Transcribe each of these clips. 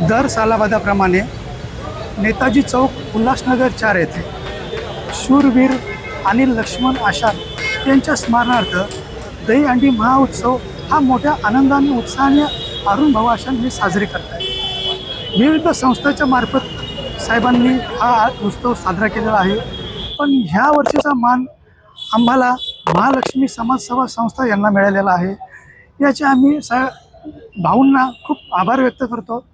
दर सालाबादाप्रमाणे नेताजी चौक उल्हासनगर 4 येथे शूरवीर अनिल लक्ष्मण आशार यांच्या स्मरणार्थ दहीहंडी महाउत्सव हा मोठ्या आनंदाने उत्साहाने अरुण भाऊ आशार हे साजरे करत आहे। विविध संस्थांच्या मार्फत साहेबांनी हा उत्सव साजरा केलेला आहे, पण ह्या वर्षीचा मान आम्हाला महालक्ष्मी समाजसेवा संस्था यांना मिळालेला आहे। याचे आम्ही भाऊंना खूप आभार व्यक्त करतो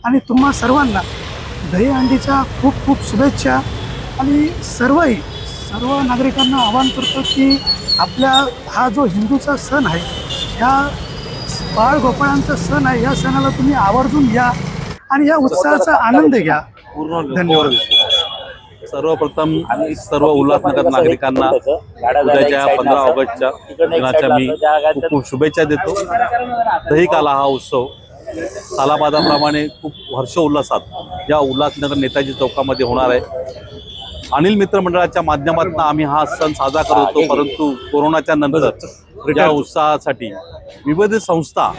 आणि तुम्हा सर्वांना दहीहंडीच्या खूप खूप शुभेच्छा। आणि सर्व नागरिकांना आवाहन करतो की आपल्या हा जो हिंदूचा सण आहे, ह्या बाळगोपाळांचा सण आहे, या सणाला तुम्ही आवर्जून या आणि या उत्सवाचा आनंद घ्या। धन्यवाद। सर्वप्रथम सर्व उल्हासनगर नागरिकांना उद्याच्या 15 ऑगस्टच्या दिनाच्या मी खूप खूप शुभेच्छा देतो। दहीकाला हा उत्सव सालाबादाप्रमाणे खूप हर्षोल्लासात या उल्हासनगर नेताजी चौकामध्ये होणार आहे। अनिल मित्र मंडळाच्या माध्यमातून आम्ही हा सण साजरा करत होतो, परंतु कोरोनाच्या नंतर या उत्साहासाठी विविध संस्था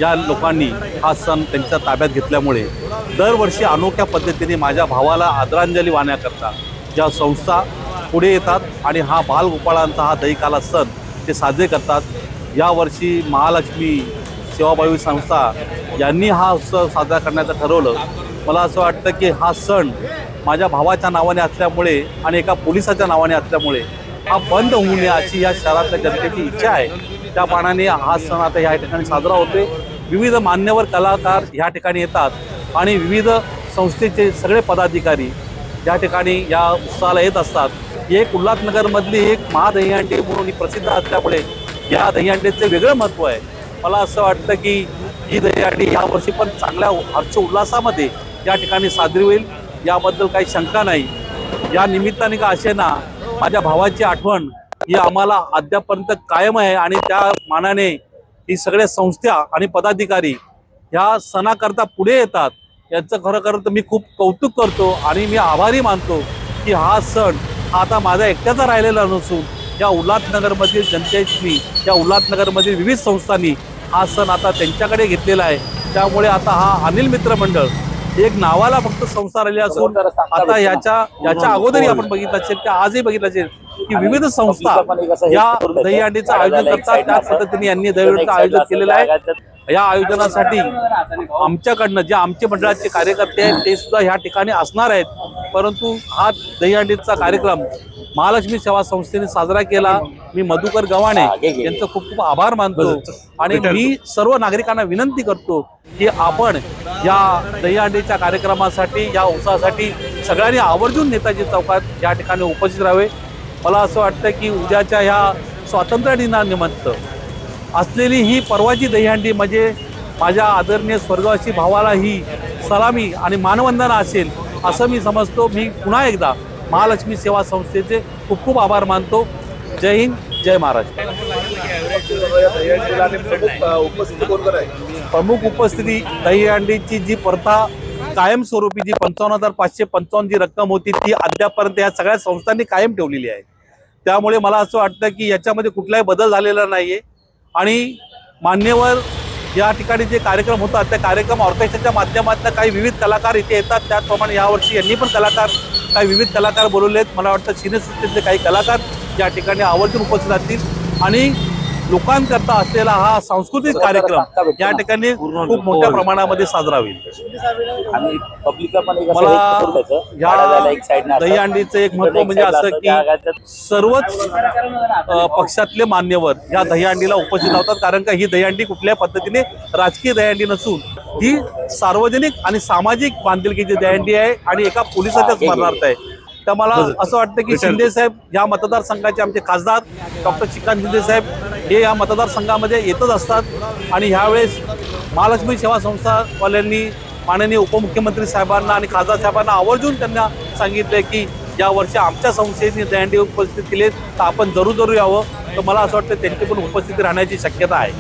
या लोकांनी हा सण त्यांच्या ताब्यात घेतल्यामुळे दरवर्षी अनोख्या पद्धतीने माझ्या भावाला आदरांजली वाहण्याकरता ज्या संस्था पुढे येतात आणि हा बालगोपाळांचा हा दहीकाला सण ते साजरे करतात। यावर्षी महालक्ष्मी सेवाभावी संस्था यांनी हा उत्सव साजरा करण्याचं ठरवलं। मला असं वाटतं की हा सण माझ्या भावाच्या नावाने असल्यामुळे आणि एका पोलिसाच्या नावाने असल्यामुळे हा बंद होऊ नये अशी या शहरातल्या जनतेची इच्छा आहे। त्या मानाने हा सण आता या ठिकाणी साजरा होतोय। विविध मान्यवर कलाकार ह्या ठिकाणी येतात आणि विविध संस्थेचे सगळे पदाधिकारी या ठिकाणी या उत्सवाला येत असतात। एक उल्हासनगरमधली एक महादहीहंडी म्हणून प्रसिद्ध असल्यामुळे या दहीहंडीचे वेगळं महत्त्व आहे। मला असं वाटतं की ही दहीहंडी यावर्षी पण चांगल्या हर्ष उल्हासामध्ये या ठिकाणी साजरी होईल, याबद्दल काही शंका नाही। या निमित्ताने का असे ना माझ्या भावाची आठवण ही आम्हाला अद्यापर्यंत कायम आहे आणि त्या मानाने ही सगळ्या संस्था आणि पदाधिकारी ह्या सणाकरता पुढे येतात। याचं खरं तर मी खूप कौतुक करतो आणि मी आभारी मानतो की हा सण आता माझा एकट्याचा राहिलेला नसून या उल्हासनगरमधील जनतेनी, या उल्हासनगरमधील विविध संस्थांनी हा सण आता त्यांच्याकडे घेतलेला आहे। त्यामुळे आता हा अनिल मित्र मंडळ एक नावाला फक्त संस्था राहिली असून आता याच्या अगोदरही आपण बघितलं असेल की आजही बघितलं असेल की विविध संस्था या दहीहंडीचं आयोजन करतात। त्याच पद्धतीने यांनी दहीहंडीचं आयोजन केलेलं आहे। या आयोजनासाठी आमच्याकडनं जे आमचे मंडळाचे कार्यकर्ते आहेत ते सुद्धा ह्या ठिकाणी असणार आहेत, परंतु हा दहीहंडीचा कार्यक्रम महालक्ष्मी सेवा संस्थेने साजरा केला। मी मधुकर गव्हाणे यांचं खूप खूप आभार मानतो आणि मी सर्व नागरिकांना विनंती करतो की आपण या दहीहंडीच्या कार्यक्रमासाठी, या उत्सवासाठी सगळ्यांनी आवर्जून नेताजी चौकात या ठिकाणी उपस्थित राहावे। मला असं वाटतं की उद्याच्या ह्या स्वातंत्र्य दिनानिमित्त असलेली ही परवाची दहीहंडी म्हणजे माझ्या आदरणीय स्वर्गवासी भावाला ही सलामी आणि मानवंदना असेल असं मी समजतो। मी पुन्हा एकदा महालक्ष्मी सेवा संस्थेचे खूप खूप आभार मानतो। जय हिंद, जय महाराष्ट्र। प्रमुख उपस्थिती दहीहंडीची जी प्रथा कायमस्वरूपी जी 55,555 जी रक्कम होती ती अद्यापर्यंत या सगळ्या संस्थांनी कायम ठेवलेली आहे। त्यामुळे मला असं वाटतं की याच्यामध्ये कुठलाही बदल झालेला नाहीये आणि मान्यवर या ठिकाणी जे कार्यक्रम होतात त्या कार्यक्रम ऑर्केस्ट्राच्या माध्यमातून काही विविध कलाकार इथे येतात। त्याचप्रमाणे यावर्षी यांनी पण काही विविध कलाकार बोलवले आहेत। मला वाटतं सिनेसृष्टीतले काही कलाकार या ठिकाणी आवर्जून उपस्थित राहतील आणि लोकांकरता असलेला हा सांस्कृतिक कार्यक्रम या ठिकाणी खूप मोठ्या प्रमाणामध्ये साजरा होईल। मला या दहीहंडीचं एक महत्त्व म्हणजे असं की सर्वच पक्षातले मान्यवर या दहीहंडीला उपस्थित होतात, कारण का ही दहीहंडी कुठल्या पद्धतीने राजकीय दहीहंडी नसून ही सार्वजनिक आणि सामाजिक बांधिलकीची दहीहंडी आहे आणि एका पोलिसाच्या स्मरणार्थ आहे। तर मला असं वाटतं की शिंदे साहेब या मतदारसंघाचे आमचे खासदार डॉक्टर श्रीकांत शिंदे साहेब हे या मतदारसंघामध्ये येतच असतात आणि ह्यावेळेस महालक्ष्मी सेवा संस्थावाल्यांनी माननीय उपमुख्यमंत्री साहेबांना आणि खासदार साहेबांना आवर्जून त्यांना सांगितलं की या वर्षी आमच्या संस्थेने दहीहंडी उपस्थित केली तर आपण जरूर यावं। तर मला असं वाटतं त्यांची पण उपस्थिती राहण्याची शक्यता आहे।